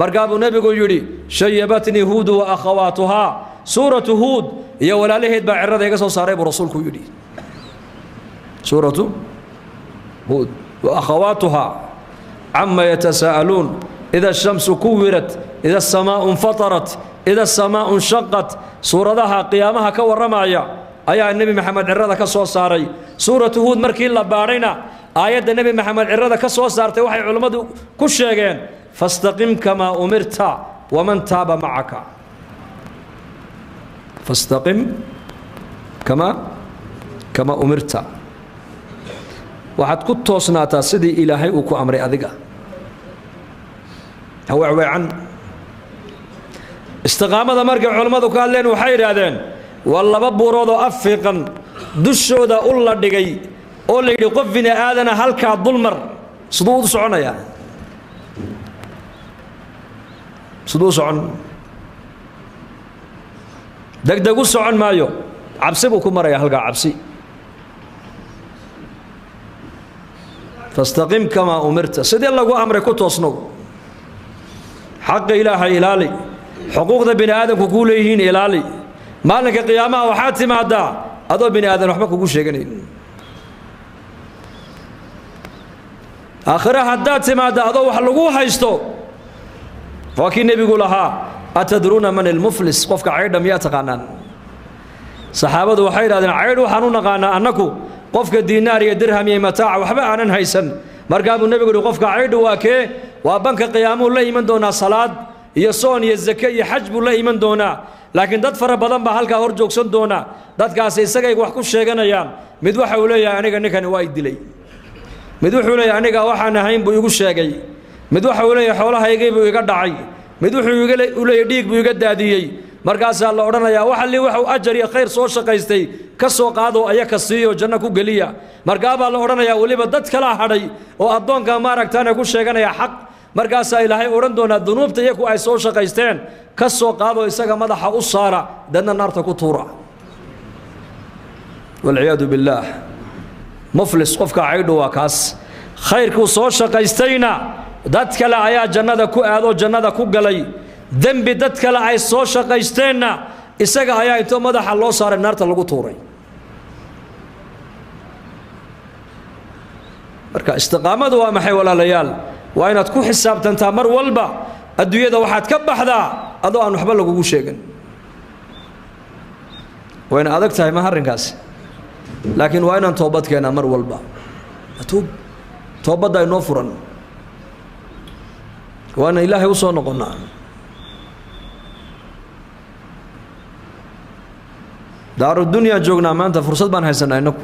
markaa buu nabigu yiri shayabatni hud wa akhawatuha suuratu hud iyo walaalaheed baa cirada iga soo saaray buu rasuulku yiri suuratu hud wa akhawatuha amma yatasaalun idha ash-shamsu kuwirat idha as-samaa'u infatarat idha as-samaa'u inshaqqat suuradaha qiyaamaha ka waramaya ayaa nabi maxamed cirada ka soo saaray suuratu hud markii la baarayna aayadda nabi maxamed cirada ka soo saartay waxay culimadu ku sheegeen fastaqim kama umirta wa man taaba ma'aka fastaqim kama umirta waxaad ku toosnaataa sidii ilaahay uu ku amray adiga hawaacan istiqaamada markay culimadu ka hadleen waxay yiraahdeen waa laba buurood oo afiiqan dushooda u la dhigay oo la yiri qof bini aadana halka dulmar sidoo u soconaya sidoo socon degdeg u socon maayo cabsi buu ku maraya halka cabsi fastaqim kama umirta sidii lagu amray ku toosnow xaq ilaahay ilaali xuquuqda bini aadamku ku leeyihiin ilaali maalinka qiyaamaha waxaa timaadaa adoo bini aadan waxba kugu sheeganayn aakhira haddaad timaada adoo wax lagu haysto waa kii nebigu lahaa atadruuna man almuflis qofka caydha miyaa taqaanaan saxaabadu waxay yidhahdeen caydh waxaan u naqaanaa annaku qofka diinaar iyo dirham iyo mataaca waxba aanan haysan markaa buu nebigu yihi qofka caydhu waa kee waa banka qiyaamuu la iman doonaa salaad iyo soon iyo zake iyo xaj buu la iman doonaa laakiin dad fara badan baa halkaa hor joogsan doona dadkaasi isagay wax ku sheeganayaan mid waxa uu leeyahay aniga ninkani waa dilay mid wuxuu leeyahay aniga waxaan ahayn buu igu sheegay mid waxa uu leeyahay xoolahaygii buu iga dhacay mid wuxuu iga leeyahay dhiig buu iga daadiyay markaas la oranayaa waxa li wuxuu ajar iyo khayr soo shaqaystay ka soo qaado ayaka siiyo janno ku galiya markaa baa la oranayaa waliba dad kala hadhay oo adoonka maaragtaan ku sheeganaya xaq markaas ilaahay oran doona dunuubta iyagu ay soo shaqaysteen ka soo qaado isaga madaxa u saara dadna naarta ku tuura wal iyad billah muflis qofka aydu waa kaas khayrku soo shaqaystayna dad kale ayaa jannada ku aado jannada ku galay dambi dad kale ay soo shaqaysteenna isaga ayaa inta madaxa loo saaray naarta lagu tuuray marka istiqaamadu waa maxay walaalayaal waa inaad ku xisaabtantaa mar walba adduunyada waxaad ka baxdaa adoo aan waxba lagugu sheegin waa in adag tahay ma arrinkaas laakiin waa inaan toobad keenaa mar walba toobadda ay noo furan waa inaan ilaahay u soo noqonnaa daaru dunya joognaa maanta fursad baan haysanaa inagu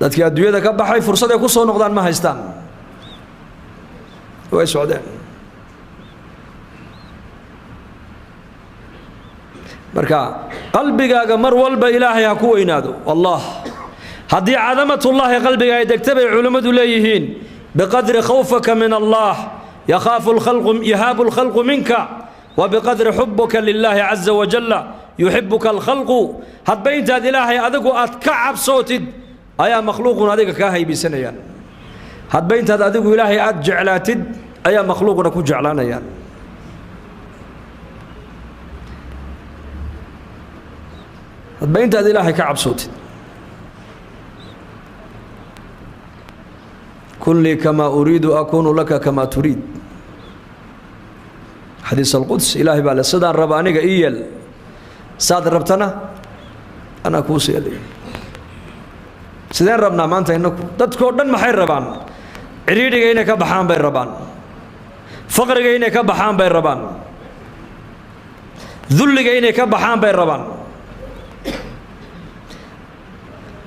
dadkii adduunyada ka baxay fursad ay ku soo noqdaan ma haystaan way socdeen marka qalbigaaga mar walba ilaahay ha ku weynaado wallah haddii cadamatullaahi qalbiga ay degta bay culimmadu leeyihiin biqadri khawfaka min allah yahaabu alkhalqu minka وبقدر حبك لله عز وجل يحبك الخلق هاد بينت هاد إلهي أدقو أتكعب صوتد أيا مخلوق أدق كاهي بسنيان هاد بينت هاد أدقو إلهي أتجعلاتد أيا مخلوق نكو جعلانيان هاد بينت هاد إلهي كعب صوتد كن لي كما أريد أكون لك كما تريد حديث القدس إلهي بالله سدان ربانيك إيال ساد ربتنا أنا كوسي لي سدان ربنا ما أنت إنك تذكر دن محير ربان عريدي جينك بحام بين ربان فقر جينك بحام بين ربان ذل جينك بحام بين ربان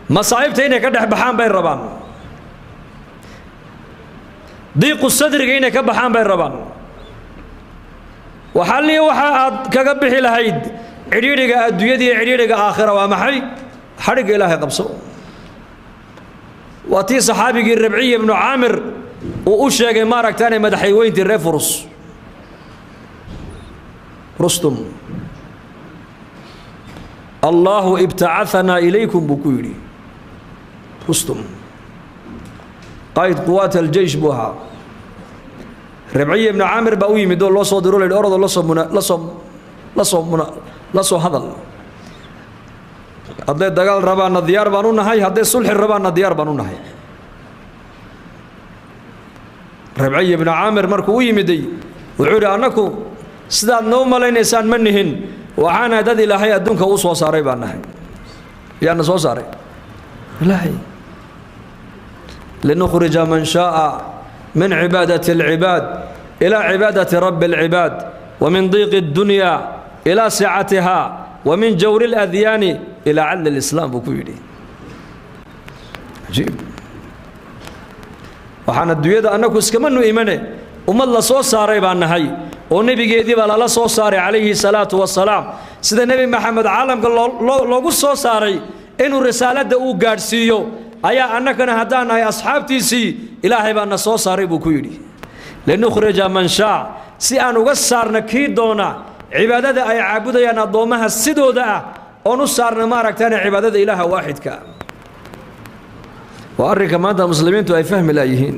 مصايب تينك دح بحام بين ربان ضيق الصدر جينك بحام بين ربان وحالي وحاد كقبح لهيد عريرك الدنيا عريرك آخرة ومحي حرق إلهي قبصه واتي صحابي الربعي بن عامر وأشياء مارك تاني مدحي وين الرفرس رستم الله ابتعثنا إليكم بكيري رستم قائد قوات الجيش بوها ربعي بن عامر باوي مدول لو سو ديرو لي اورد لا سو هذا هذا دغال ربانا ديار بانو نحي هذا صلح ربانا ديار بانو نحي ربعي بن عامر مركو يمدي وعوري انكو سدا نو ملينيسان منهن وحانا دد الهي ادونك او سو ساري بان نحي يانا سو ساري الهي لنخرج من شاء من عبادة العباد إلى عبادة رب العباد ومن ضيق الدنيا إلى سعتها ومن جور الأذيان إلى عل الإسلام بكويري عجيب وحان الدوية أنك اسكمنوا إيمانه وما الله صو ساري بأنهاي ونبي جيدي بلا الله صو ساري عليه الصلاة والسلام سيد النبي محمد عالم قال لو صو ساري إنه رسالة دو قارسيو أيا أنك هدانا يا أصحابتي سي إلهي بأن صو ساري بكويري لنخرج من شاء سي أن وصارنا كيدونا عبادة أي عبودة يا نضومها السدودة ونصارنا ما ركتنا عبادة إله واحد كا وأرك ما أنت مسلمين تو أي فهم لايهين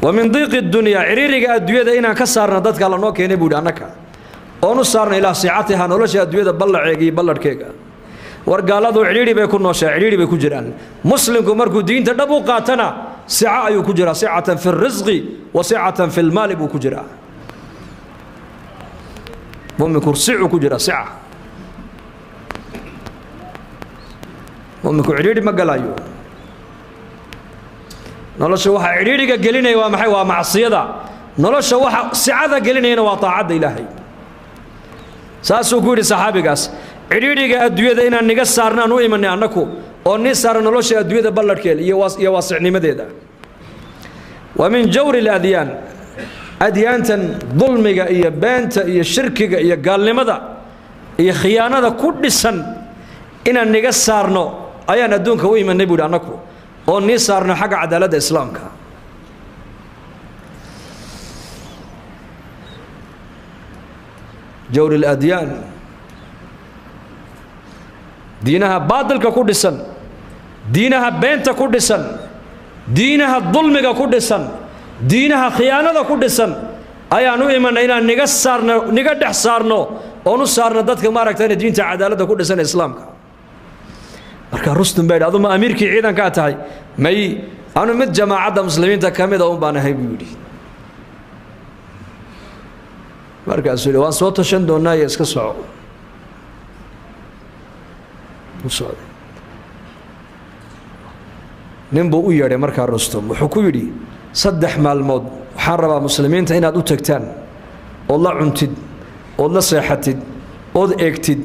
ومن ضيق الدنيا عريرك الدنيا ده إنا كسرنا ضدك على نوك ينبود عنك ونصارنا إلى ساعتها نولش الدنيا ده بلع عجي بلع كيكا wargaaladu ciriiri bay ku nooshaa ciriiri bay ku jiraan muslimku markuu diinta dhab u qaatana sica ayuu ku jiraa sicatan fi rizqi wa sicatan fi almaal buu ku jiraa mu'minku sicu ku jiraa sica mu'minku ciriiri ma galayo nolosha waxa ciriiriga gelinaya waa maxay waa macsiyada nolosha waxa sicada gelinayna waa taacada ilaahay saasuu ku yiri saxaabigaas cidhiidhiga adduunyada inaan niga saarnaan u imanay annaku oo nii saara nolosha adduunyada balladhkeel iyo waasicnimadeeda wa min jawri aladyaan adyaantan dulmiga iyo beenta iyo shirkiga iyo gaalnimada iyo khiyaanada ku dhisan inaan niga saarno ayaan adduunka u imanay buu yidhi annaku oo nii saarno xagga cadaaladda islaamka jawri aladyaan diinaha baadilka ku dhisan diinaha beenta ku dhisan diinaha dulmiga ku dhisan diinaha khiyaanada ku dhisan ayaan u imanay inaan niga saarno niga dhex saarno oon u saarno dadka maaragtay diinta cadaaladda ku dhisan islaamka marka rustum baa yidhi aduma amiirkii ciidankaa tahay may anu mid jamaacadda muslimiinta ka mida un baan ahay buu yidhi markaasuu yidhi waan soo tashan doonaa iyo iska soco u socday nin buu u yeedhay markaa rustum wuxuu ku yidhi 3 maalmood waxaan rabaa muslimiinta inaad u tagtaan ood la cuntid ood la seexatid ood eegtid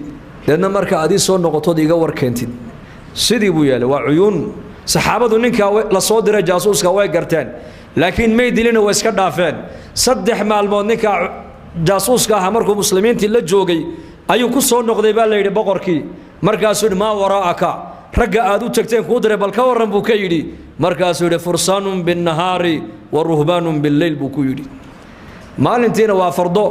deedna marka aad ii soo noqotood iga warkeentid sidii buu yeelay waa cuyuun saxaabadu ninkaa la soo diray jaasuuska way garteen laakiin may dilina way iska dhaafeen 3 maalmood ninkaa jaasuuska ahaa markuu muslimiintii la joogay ayuu ku soo noqday baa la yidhi boqorkii markaasuu yidhi maa waraa'aka ragga aad u tagteen kuu diray bal ka warran buu ka yidhi markaasuu yidhi fursaanun binnahaari wa ruhbaanun billeyl buu ku yidhi maalintiina waa fardo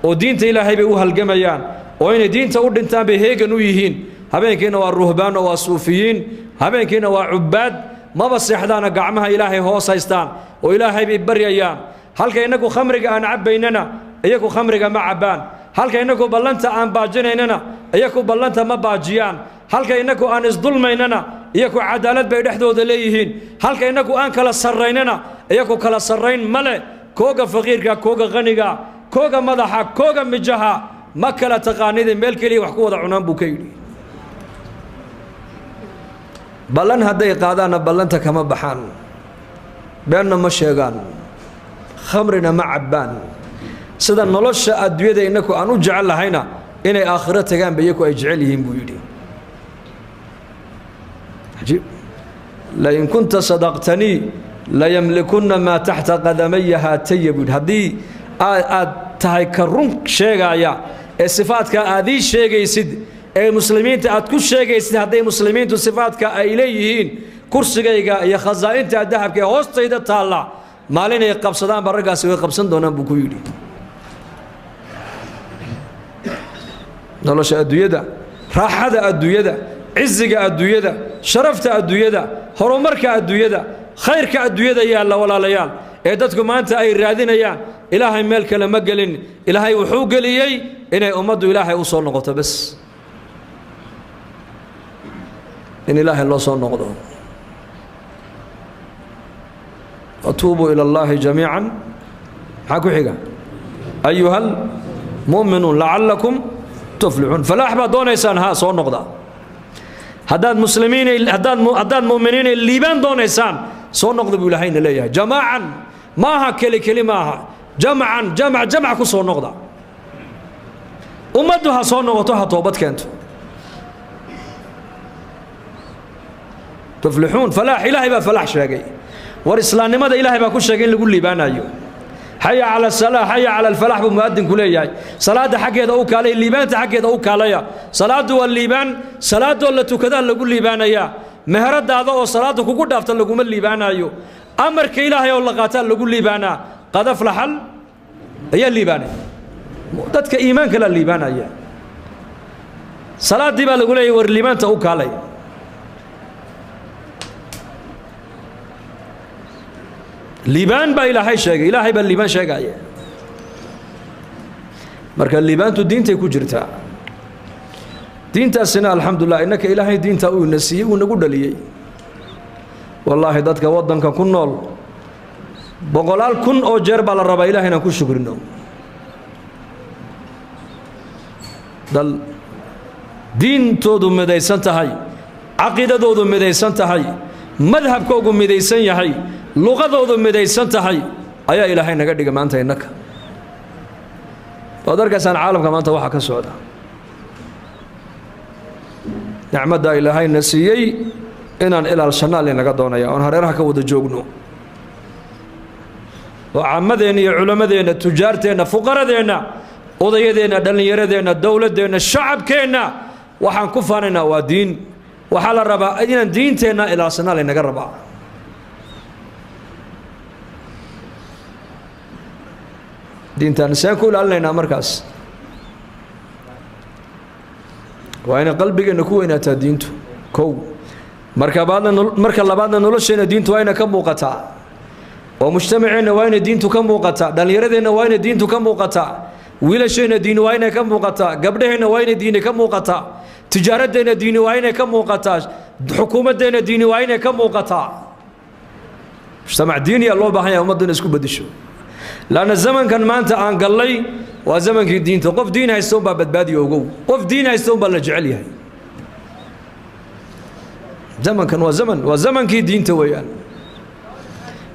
oo diinta ilaahay bay u halgamayaan oo inay diinta u dhintaan bay heegan u yihiin habeenkiina waa ruhbaan oo waa suufiyiin habeenkiina waa cubbaad maba seexdaana gacmaha ilaahay hoos haystaan oo ilaahay bay baryayaan halka innagu khamriga aan cabbaynana iyagu khamriga ma cabbaan halka innagu ballanta aan baajinaynana iyagu ballanta ma baajiyaan halka innagu aan isdulmaynana iyagu cadaalad bay dhexdooda leeyihiin halka innagu aan kala sarraynana iyagu kala sarrayn male kooga faqiirka kooga qaniga kooga madaxa kooga mijaha ma kala taqaanidin meel keliya wax ku wada cunaan buu ka yidhi ballan hadday qaadaanna ballanta kama baxaan beenna ma sheegaan khamrina ma cabbaan sida nolosha adduunyada innaku aan u jecel lahayna inay aakhiro tagaanba iyaku ay jecel yihiin buu yidhi عجيب لئن كنت صدقتني ليملكن ما تحت قدمي هاتي بود هدي تهي كرون شيغايا صفاتك ادي شيغيسد اي مسلمين اد كو شيغيسد هدي مسلمين صفاتك اي ليهين كرسيغا يا خزائنت ذهبك هوستيدا تالا مالين اي قبسدان برغاس way qabsan doonaan buu ku yidhi nolosha adduunyada raaxada adduunyada عزك الدنيا شرفت الدنيا هرمرك الدنيا خيرك الدنيا يا الله ولا ليال إيدتكم أنت أي رادين يا إلهي ملك لما قلن إلهي وحوق لي إن أمد إلهي أوصل نقطة بس إن إلهي الله صار نقطة أتوبوا إلى الله جميعا حكوا حقا أيها المؤمنون لعلكم تفلحون فلا أحبا دون إنسان ها صار نقطة هداد مسلمين هداد مؤمنين الليبان دون إنسان صار نقطة بيلاهين ليها جماعا ماها كلمة جمع كصور نقطة أمدها صار نقطة توبت كانت تفلحون فلاح إلهي بفلاح شاقي والإسلام ماذا إلهي بكل شاقين لقول ليبان أيوه حي على الصلاة حي على الفلاح بمؤذن كلية صلاة حق يدعوك عليه الليبان حق يدعوك عليها صلاة والليبان صلاة ولا تكذا لقول ليبان يا مهرد هذا وصلاة كقول دافت لقوم الليبان أيوه أمر كإلهي والله قاتل لقول ليبان قد أفلح هي الليبان دتك إيمان كلا الليبان يا صلاة دي بقول لي والليبان تأوك عليه ليبان با إلهي شاقي إلهي با الليبان شاقي مركا الليبان تو دين تيكو جرتا دين تاسنا الحمد لله إنك إلهي دين تاوي ونسيه ونقول لي والله دادك ودنك كن نول بقولال كن أو جرب على الربا إلهي نكون شكرنا دل دين تودو مديسان تهي عقيدة تودو مديسان تهي مذهب كوغو مديسان يهي luqadoodu midaysan tahay ayaa ilaahay naga dhiga maanta innaka waad arkaysaan caalamka maanta waxa ka socda nicmada ilaahay nasiyay inaan ilal shanaal inaga doonaya oo hareeraha ka wada joogno oo caamadeen iyo culamadeena tujaarteena fuqaradeena odayadeena dhalinyaradeenna dawladeena shacabkeena waxaan ku faanaynaa waa diin waxa la rabaa inaan diinteena ilal shanaal inaga rabaa diintan saan ku ilaalinayna markaas waa in qalbigeena ku weynaataa diintu kow marka labaadna nolosheena diintu waa inay ka muuqataa oo mujtamaceena waa inay diintu ka muuqataa dhalinyaradeenna waa inay diintu ka muuqataa wiilasheena diin waa inay ka muuqataa gabdhaheena waa inay diin ka muuqataa tijaaraddeena diin waa inay ka muuqataa xukuumaddeena diin waa inay ka muuqataa mujtamac diiniya loo baahan yahay ummadda inay isku bedisho laana zamankan maanta aan gallay waa zamankii diinta qof diin haysto baa badbaadiyo ogow qof diin haysto baa la jecel yahay zamankan waa zamankii diinta weeyaan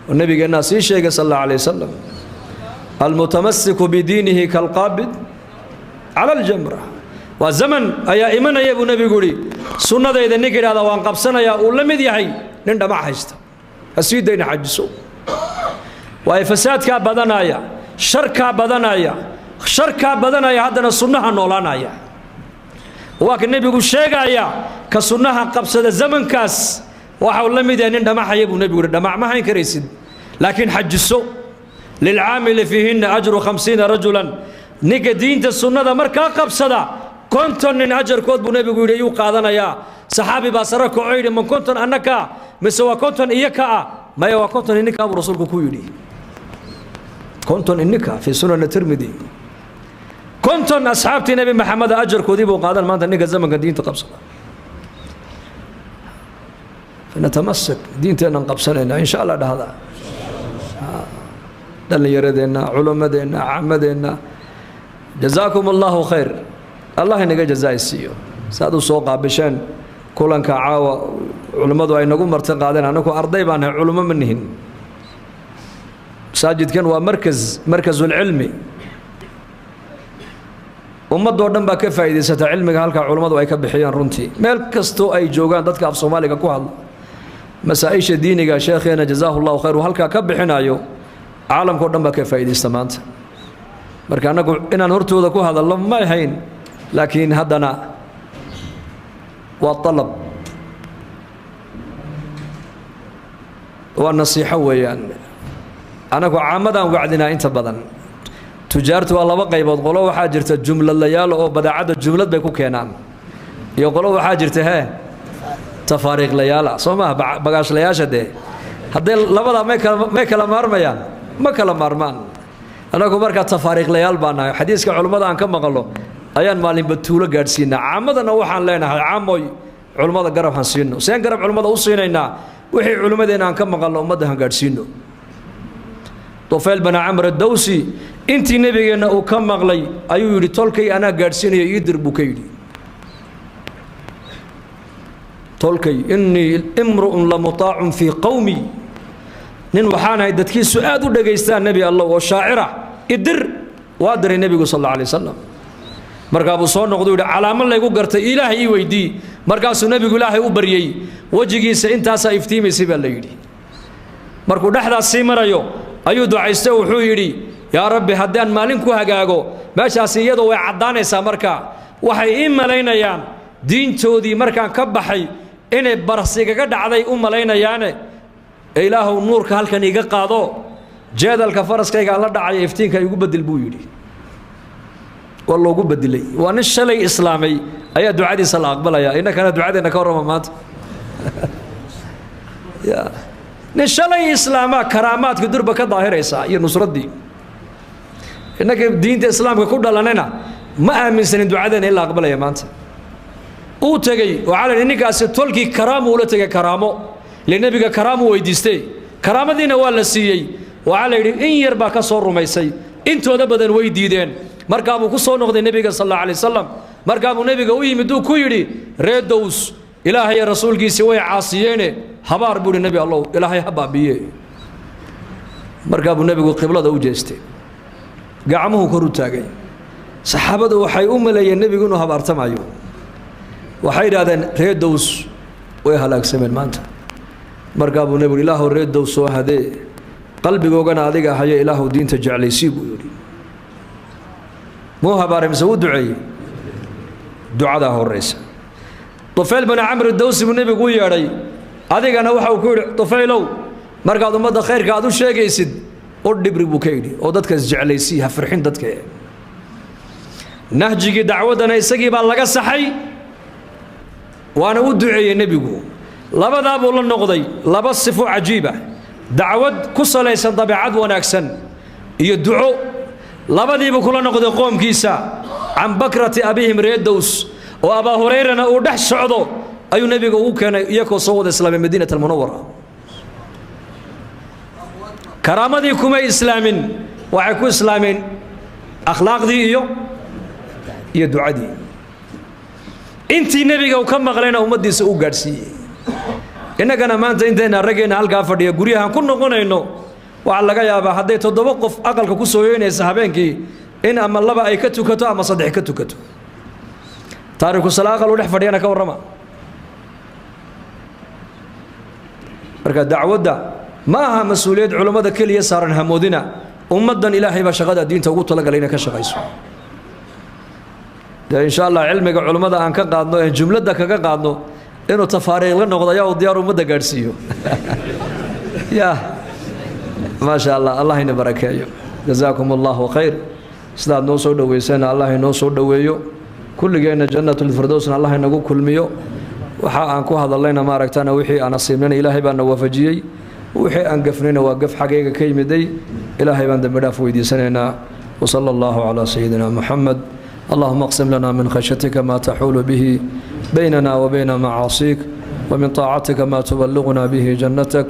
nabigeena sii sheegay sallallahu alayhi wasallam almutamassiku bidiinihi kalqabid ala aljamra waa zaman ayaa imanaya buu nabigu yiri sunnadayda nin yiraahdo waan qabsanaya uu la mid yahay nin dhamac haysta asiidayna xajiso waa fasaadka badanaya sharka badanaya haddana sunnaha noolaanaya waa ka nabigu sheegaya ka sunnaha qabsada zamankaas waxa uu la mid yahay nin dhamaxaya buu nabigu yiri dhamac ma hayn karaysid laakiin xajiso lil'aamil fiihinna ajru 50 rajulan niga diinta sunnada markaa qabsada konton nin ajarkood buu nabigu yiri uu qaadanaya saxaabi baa sara ku ceeyay man konton annaka mise waa konton iyaka maya waa konton ininka buu rasuulku ku yiri konton ininka fi sunan at-tirmidhi konton asxaabtii nabi maxamed ajarkoodii buu qaadan maanta niga zamanka diinta qabsada فنتمسك دينتنا نقبسنا إن شاء الله هذا دلنا علماءنا عمدنا جزاكم الله خير الله ينجى جزاء السيو سادو سوق بشان كلن كعاوة علماء أي نقول مرتقى علينا نكو أرضي بنا علماء منهن ساجد كان مركز العلمي ummad oo dhan ba ka faa'iideysata cilmiga halka culimadu ay ka bixiyaan runtii meel kasto ay joogaan dadka af Soomaaliga ku hadla masaa'isha diiniga sheekheena jazaahullahu khayr halka ka bixinayo caalamka oo dhan ba ka faa'iideysta maanta marka anagu inaan hortooda ku hadalno ma ahayn laakiin haddana waa talab waa nasiixa weeyaan anagu caamadan wacdina inta badan tujaartu waa laba qaybood qolo waxa jirta jumladlayaal oo badaacada jumlad bay ku keenaan iyo qolo waxa jirta tafaariiqlayaal Soomaa bagaashlayasha hadee labada ma kala maarmayaan ma kala maarmaan anagu marka tafaariiqlayaal baanahay xadiiska culimada aan ka maqalo ayaan maalin batuulo gaarsiina caamadana waxaan leenahay caamoy culimada garab han siino seen garab culimada u siinayna wixii culimadeena aan ka maqalo umada han gaarsiino طفيل بن عمرو الدوسي انتي نبينا او كم مغلي ايو يري تولكي انا غارسيني يدر بوكيدي تولكي اني امرؤ لمطاع في قومي نين وحانا ددكي سؤاد دغيستا نبي الله وشاعره ادر وادر النبي صلى الله عليه وسلم marka uu soo noqdo uu calaamad la igu gartay ilaahay weydii markaas uu nabigu ilaahay u bariyay wajigiisa intaas ay iftiimaysay baa la yiri markuu dhaxdaas sii marayo ayuu ducaystay wuxuu yiri yaa rabbi haddaan maalin ku hagaago meeshaas iyadoo way cadaanaysaa marka waxay ii maleynayaan diintoodii markaan ka baxay inay barsiga dhacday u maleynayaan ilaahu nuurka halkan iga qaado jeedalka faraskayga la dhacay iftiinka igu bedel buu yiri والله ugu badilay waa nin shalay islaamay ayaa ducadiisa la aqbalaya inaka ducadeena ka warama maanta ya nin shalay islaama karaamaadka durba ka daahiraysa iyo nusradii inaka diinta islaamka ku dhalanayna ma aaminsanin ducadeena la aqbalaya maanta uu tagay waxa ninkaas tolkii karaamo ula tagay karaamo leenabiga karaamo weydiistay karaamadiina waa la siiyay waxa la yiri in yar baa ka soo rumaysay intooda badan way diideen marka uu ku soo noqday nabiga sallallahu alayhi wasallam marka uu nabiga u yimid uu ku yiri reedows ilaahay rasuulkiisa way caasiyeen habaar buu nabi allah ilaahay habaabiye marka uu nabigu qiblada u jeestay gacmuhu kor u taagay saxaabadu waxay u maleeyeen nabigu inuu habaartamayo waxay yidhahdeen reer dows way halaagsameen maanta markaa buu nebigu ilaahu reer dows soo hadee qalbigoogana adiga haya ilaahu diinta jeclaysii buu yidhi muu habaare mise u duceeyey ducadaa horraysa طفيل بن عمرو الدوسي بن نبي قوي ياري هذيك أنا وحى وكل طفيلو مركض مدة خير كادو شيء يسد أردي بربوكيدي أو دتك الجعليسيها فرحين دتك نهجي دعوة أنا يسقي بالله الصحي وأنا ودعي النبي قو لبا ذا بقول النقضي لبا صفة عجيبة دعوة قصة ليس طبيعة وناكسن يدعو لبا ذي بقول النقضي قوم كيسا عن بكرة أبيهم ريد دوس وأبا هريرة ودح سعده أي نبي قو كان يكو صوت إسلام مدينة المنورة كرامة دي كما إسلام وعكو إسلام أخلاق دي يدعى دي انتي نبي قو كم مغلينا ومدي سؤو قرسي إنك أنا ما انتنا رجينا هالقا فرديا قريها كنا قلنا إنه وعلى يا أبا حديت تدوقف أقل كوسوين الصحابين كي إن أما الله بقى يكتو كتو أما صدق كتو كتو تارك الصلاة قالوا نحن فردينا كورما مركا دعوة دا maaha mas'uuliyad culimada kaliya saaran hamoodina ummadan ilaahay ba shaqada diinta ugu tala galayna ka shaqayso insha Allah cilmiga culimada aan ka qaadno ee jumlada kaga qaadno inuu tafaariiq la noqdo yaa diyaar umada gaarsiiyo ya ma sha Allah Allah ina barakeeyo jazaakumullahu khayr sidaad noo soo dhaweysana Allah inoo soo dhaweeyo kulligeena jannatul firdaws Allah inagu kulmiyo waxa aan ku hadallayna ma aragtana wixii aan asiibnay ilaahay baa na waafajiyay وحي أنقفنا وقف حقيقة كيمة دي إلهي بان دمداف ويديسننا وصلى الله على سيدنا محمد اللهم اقسم لنا من خشيتك ما تحول به بيننا وبين معاصيك ومن طاعتك ما تبلغنا به جنتك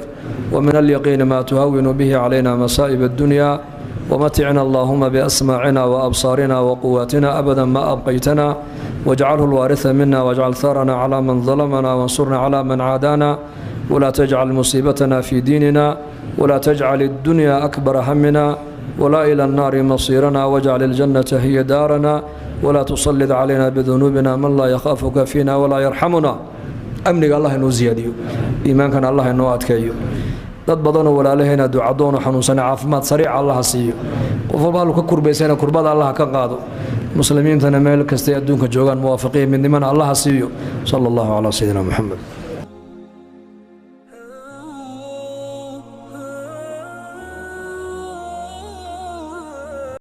ومن اليقين ما تهون به علينا مصائب الدنيا ومتعنا اللهم بأسماعنا وأبصارنا وقواتنا أبدا ما أبقيتنا واجعله الوارث منا واجعل ثارنا على من ظلمنا وانصرنا على من عادانا ولا تجعل مصيبتنا في ديننا ولا تجعل الدنيا أكبر همنا ولا إلى النار مصيرنا واجعل الجنة هي دارنا ولا تسلط علينا بذنوبنا من لا يخافك فينا ولا يرحمنا أمنك الله إنه زياديو إيمانك الله إنه أتكيو dad badan oo walaalaheena ducadoon xanuunsan caafimaad sariic Allah siiyo qof walba ka kurbaysan kurbada Allah ka qaado muslimiintana meel kasta adduunka joogan muwaafiqiin midnimana Allah siiyo sallallahu alayhi wa sallam Muhammad